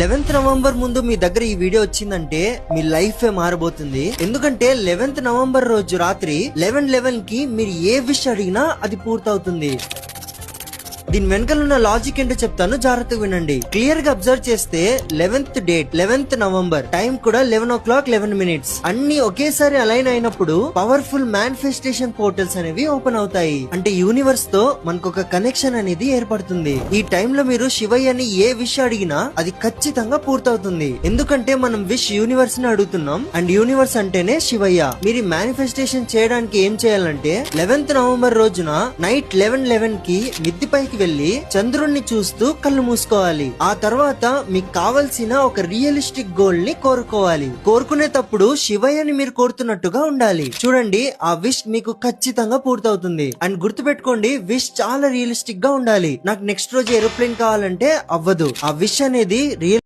11th November ముందు మీ దగ్గర ఈ వీడియో వచ్చిందంటే మీ లైఫ్ మారబోతుంది. ఎందుకంటే 11th నవంబర్ రోజు రాత్రి 11:11 కి మీరు ఏ విష్ అడిగినా అది పూర్తవుతుంది. దీని వెనకాల ఉన్న లాజిక్ ఏంటో చెప్తాను, జాగ్రత్తగా వినండి. క్లియర్ గా అబ్జర్వ్ చేస్తే 11th date 11th November, time కూడా 11:11 అన్ని ఒకేసారి అలైన్ అయినప్పుడు పవర్ఫుల్ మేనిఫెస్టేషన్ పోర్టల్స్ అనేవి ఓపెన్ అవుతాయి. అంటే యూనివర్స్ తో మనకు ఒక కనెక్షన్ అనేది ఏర్పడుతుంది. ఈ టైంలో మీరు శివయ్యని ఏ విష్ అడిగినా అది ఖచ్చితంగా పూర్తవుతుంది. ఎందుకంటే మనం విష్ యూనివర్స్ ని అడుగుతున్నాం అండ్ యూనివర్స్ అంటేనే శివయ్య. మీరు మేనిఫెస్టేషన్ చేయడానికి ఏం చేయాలంటే 11th నవంబర్ రోజున నైట్ 11:11 కి మిద్ది పైకి వెళ్లి చంద్రుణ్ణి చూస్తూ కళ్ళు మూసుకోవాలి. ఆ తర్వాత మీకు కావలసిన ఒక రియలిస్టిక్ గోల్ ని కోరుకోవాలి. కోరుకునేటప్పుడు శివయ్యని మీరు కోరుతున్నట్టుగా ఉండాలి. చూడండి, ఆ విష్ మీకు ఖచ్చితంగా పూర్తవుతుంది. అండ్ గుర్తుపెట్టుకోండి, విష్ చాలా రియలిస్టిక్ గా ఉండాలి. నాకు నెక్స్ట్ రోజు ఏరోప్లేన్ కావాలంటే అవ్వదు. ఆ విష్ అనేది రియల్